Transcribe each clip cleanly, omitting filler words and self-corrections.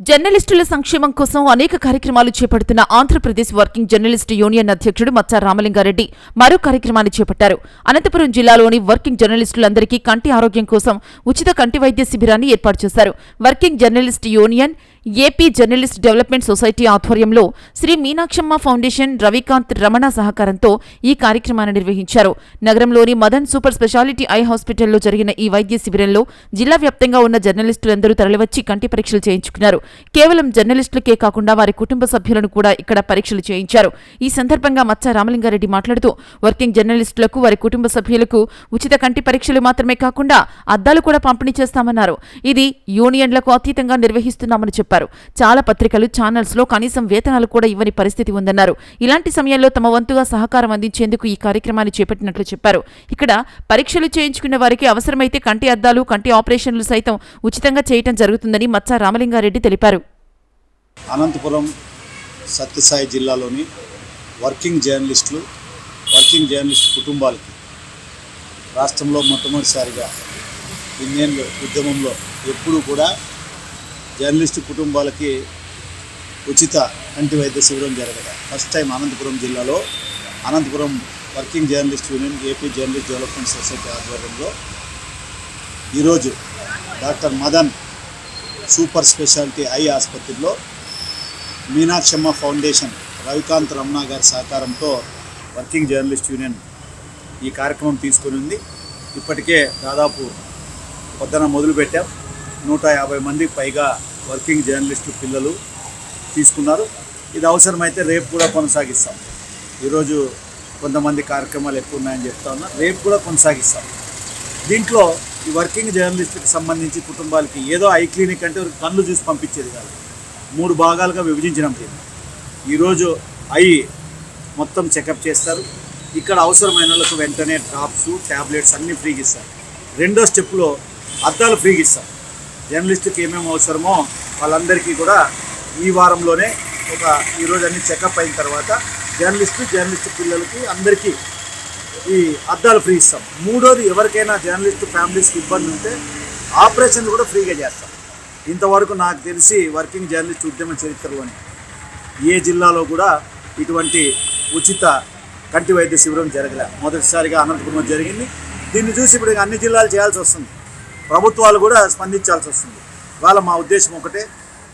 జర్నలిస్టుల సంక్షేమం కోసం అనేక కార్యక్రమాలు చేపడుతున్న ఆంధ్రప్రదేశ్ వర్కింగ్ జర్నలిస్ట్ యూనియన్ అధ్యక్షుడు మచ్చా రామలింగారెడ్డి మరో కార్యక్రమాన్ని చేపట్టారు. అనంతపురం జిల్లాలోని వర్కింగ్ జర్నలిస్టులందరికీ కంటి ఆరోగ్యం కోసం ఉచిత కంటి వైద్య శిబిరాన్ని ఏర్పాటు చేశారు. Working journalist union, AP journalist development society ఆధ్వర్యంలో శ్రీ మీనాక్షమ్మ ఫౌండేషన్, రవికాంత్ రమణ సహకారంతో ఈ కార్యక్రమాన్ని నిర్వహించారు. నగరంలోని మదన్ సూపర్ స్పెషాలిటీ ఐ హాస్పిటల్లో జరిగిన ఈ వైద్య శిబిరంలో జిల్లా వ్యాప్తంగా ఉన్న జర్నలిస్టులందరూ తరలివచ్చి కంటి పరీక్షలు చేయించుకున్నారు. కేవలం జర్నలిస్టులకే కాకుండా వారి కుటుంబ సభ్యులను కూడా ఇక్కడ పరీక్షలు చేయించారు. ఈ సందర్భంగా మచ్చా రామలింగారెడ్డి మాట్లాడుతూ వర్కింగ్ జర్నలిస్టులకు, వారి కుటుంబ సభ్యులకు ఉచిత కంటి పరీక్షలు మాత్రమే కాకుండా అద్దాలు కూడా పంపిణీ చేస్తామన్నారు. ఇది యూనియన్లకు అతీతంగా నిర్వహిస్తున్నామని చెప్పారు. చాలా పత్రికలు, ఛానల్స్ లో కనీసం వేతనాలు కూడా ఇవ్వని పరిస్థితి ఉందన్నారు. ఇలాంటి సమయంలో తమ వంతుగా సహకారం అందించేందుకు ఈ కార్యక్రమాన్ని చేపట్టినట్లు చెప్పారు. ఇక్కడ పరీక్షలు చేయించుకున్న వారికి అవసరమైతే కంటి అద్దాలు, కంటి ఆపరేషన్లు సైతం ఉచితంగా చేయటం జరుగుతుందని మచ్చా రామలింగారెడ్డి తెలిపారు. అనంతపురం సత్యసాయి జిల్లాలోని వర్కింగ్ జర్నలిస్టు కుటుంబాలకి రాష్ట్రంలో మొట్టమొదటిసారిగా ఇండియన్ ఉద్యమంలో ఎప్పుడూ కూడా జర్నలిస్టు కుటుంబాలకి ఉచిత కంటి వైద్య శిబిరం జరగదు. ఫస్ట్ టైం అనంతపురం జిల్లాలో Anantapuram working journalist union, AP journalist development society ఆధ్వర్యంలో ఈరోజు doctor Madan super speciality eye ఆసుపత్రిలో మీనాక్షమ్మ ఫౌండేషన్, రవికాంత్ రమణ గారి సహకారంతో వర్కింగ్ జర్నలిస్ట్ యూనియన్ ఈ కార్యక్రమం తీసుకుని ఉంది. ఇప్పటికే దాదాపు పొద్దున మొదలుపెట్టాం. 150 మందికి పైగా వర్కింగ్ జర్నలిస్టు పిల్లలు తీసుకున్నారు. ఇది అవసరమైతే రేపు కూడా కొనసాగిస్తాం. ఈరోజు కొంతమంది కార్యక్రమాలు ఎక్కువ ఉన్నాయని చెప్తా ఉన్నా, రేపు కూడా కొనసాగిస్తాం. దీంట్లో ఈ వర్కింగ్ జర్నలిస్టుకి సంబంధించి కుటుంబాలకి ఏదో ఐ క్లినిక్ అంటే కళ్ళు చూసి పంపించేది కాదు, 3 భాగాలుగా విభజించడం జరిగింది. ఈరోజు ఐ మొత్తం చెకప్ చేస్తారు. ఇక్కడ అవసరమైన వాళ్ళకు వెంటనే డ్రాప్స్, ట్యాబ్లెట్స్ అన్నీ ఫ్రీగా ఇస్తారు. రెండో స్టెప్లో అద్దాలు ఫ్రీగా ఇస్తారు. జర్నలిస్టుకి ఏమేమి అవసరమో వాళ్ళందరికీ కూడా ఈ వారంలోనే ఈరోజు అన్ని చెకప్ అయిన తర్వాత జర్నలిస్టు పిల్లలకి అందరికీ ఈ అద్దాలు ఫ్రీ ఇస్తాం. మూడోది, ఎవరికైనా జర్నలిస్టు ఫ్యామిలీస్కి ఇబ్బంది ఉంటే ఆపరేషన్లు కూడా ఫ్రీగా చేస్తాం. ఇంతవరకు నాకు తెలిసి వర్కింగ్ జర్నలిస్ట్ ఉద్యమ చరిత్రలోని ఏ జిల్లాలో కూడా ఇటువంటి ఉచిత కంటి వైద్య శిబిరం జరగలే. మొదటిసారిగా అనంతపురం జరిగింది. దీన్ని చూసి ఇప్పుడు అన్ని జిల్లాలు చేయాల్సి వస్తుంది. ప్రభుత్వాలు కూడా స్పందించాల్సి వస్తుంది. వాళ్ళ మా ఉద్దేశం ఒకటే,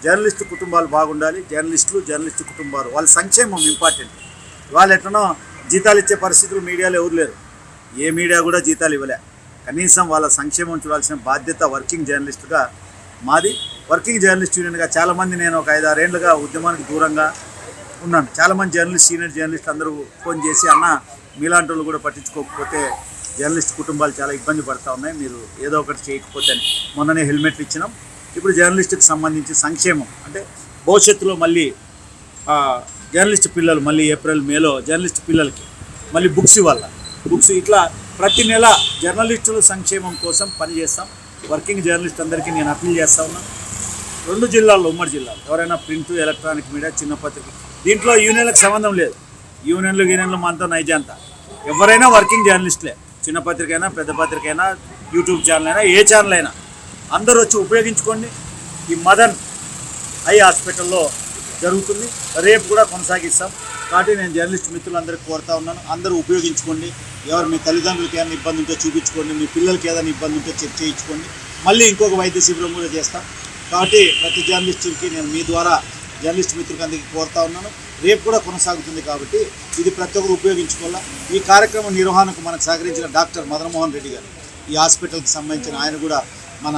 జర్నలిస్టు కుటుంబాలు బాగుండాలి. జర్నలిస్టు కుటుంబాలు వాళ్ళ సంక్షేమం ఇంపార్టెంట్. వాళ్ళు ఎట్లనో జీతాలు ఇచ్చే పరిస్థితులు మీడియాలో ఎవరు లేరు. ఏ మీడియా కూడా జీతాలు ఇవ్వలే. కనీసం వాళ్ళ సంక్షేమం చూడాల్సిన బాధ్యత వర్కింగ్ జర్నలిస్టుగా మాది. వర్కింగ్ జర్నలిస్ట్ యూనియన్గా చాలామంది, నేను ఒక 5-6 ఏళ్ళుగా ఉద్యమానికి దూరంగా ఉన్నాను. చాలామంది సీనియర్ జర్నలిస్ట్ అందరూ ఫోన్ చేసి, అన్న మీలాంటి వాళ్ళు కూడా పట్టించుకోకపోతే జర్నలిస్ట్ కుటుంబాలు చాలా ఇబ్బంది పడుతూ ఉన్నాయి, మీరు ఏదో ఒకటి చేయకపోతే అని. మొన్ననే హెల్మెట్లు ఇచ్చినాం. ఇప్పుడు జర్నలిస్టుకి సంబంధించి సంక్షేమం అంటే భవిష్యత్తులో మళ్ళీ జర్నలిస్ట్ పిల్లలు మళ్ళీ ఏప్రిల్, మేలో జర్నలిస్ట్ పిల్లలకి మళ్ళీ బుక్స్ ఇట్లా ప్రతి నెల జర్నలిస్టుల సంక్షేమం కోసం పనిచేస్తాం. వర్కింగ్ జర్నలిస్ట్ అందరికీ నేను అప్పీల్ చేస్తూ ఉన్నాను. 2 జిల్లాల్లో, ఉమ్మడి జిల్లాలో ఎవరైనా ప్రింట్, ఎలక్ట్రానిక్ మీడియా, చిన్న పత్రిక, దీంట్లో యూనియన్లకు సంబంధం లేదు. యూనియన్లు మనతో నైజంతా. ఎవరైనా వర్కింగ్ జర్నలిస్టులే. చిన్న పత్రిక అయినా, పెద్ద పత్రిక అయినా, యూట్యూబ్ ఛానల్ అయినా, ఏ ఛానల్ అయినా అందరూ వచ్చి ఉపయోగించుకోండి. ఈ మదన్ ఐ హాస్పిటల్లో జరుగుతుంది. రేపు కూడా కొనసాగిస్తాం. కాబట్టి నేను జర్నలిస్ట్ మిత్రులందరికీ కోరుతా ఉన్నాను, అందరూ ఉపయోగించుకోండి. ఎవరు మీ తల్లిదండ్రులకి ఏదైనా ఇబ్బంది ఉంటే చూపించుకోండి, మీ పిల్లలకి ఏదైనా ఇబ్బంది ఉంటే చెక్ చేయించుకోండి. మళ్ళీ ఇంకొక వైద్య శిబిరం కూడా చేస్తాం. కాబట్టి ప్రతి జర్నలిస్టుకి నేను మీ ద్వారా జర్నలిస్ట్ మిత్రులకి అందరికీ కోరుతా ఉన్నాను. రేపు కూడా కొనసాగుతుంది. కాబట్టి ఇది ప్రతి ఒక్కరు ఉపయోగించుకోవాలా. ఈ కార్యక్రమం నిర్వహణకు మనకు సహకరించిన డాక్టర్ మదన్మోహన్ రెడ్డి గారు, ఈ హాస్పిటల్కి సంబంధించిన ఆయన కూడా మన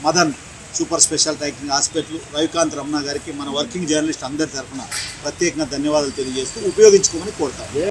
Madan super speciality hospital, Ravikanth Ramana గారికి మన వర్కింగ్ జర్నలిస్ట్ అందరి తరఫున ప్రత్యేకంగా ధన్యవాదాలు తెలియజేస్తూ ఉపయోగించుకోమని కోరుతాం.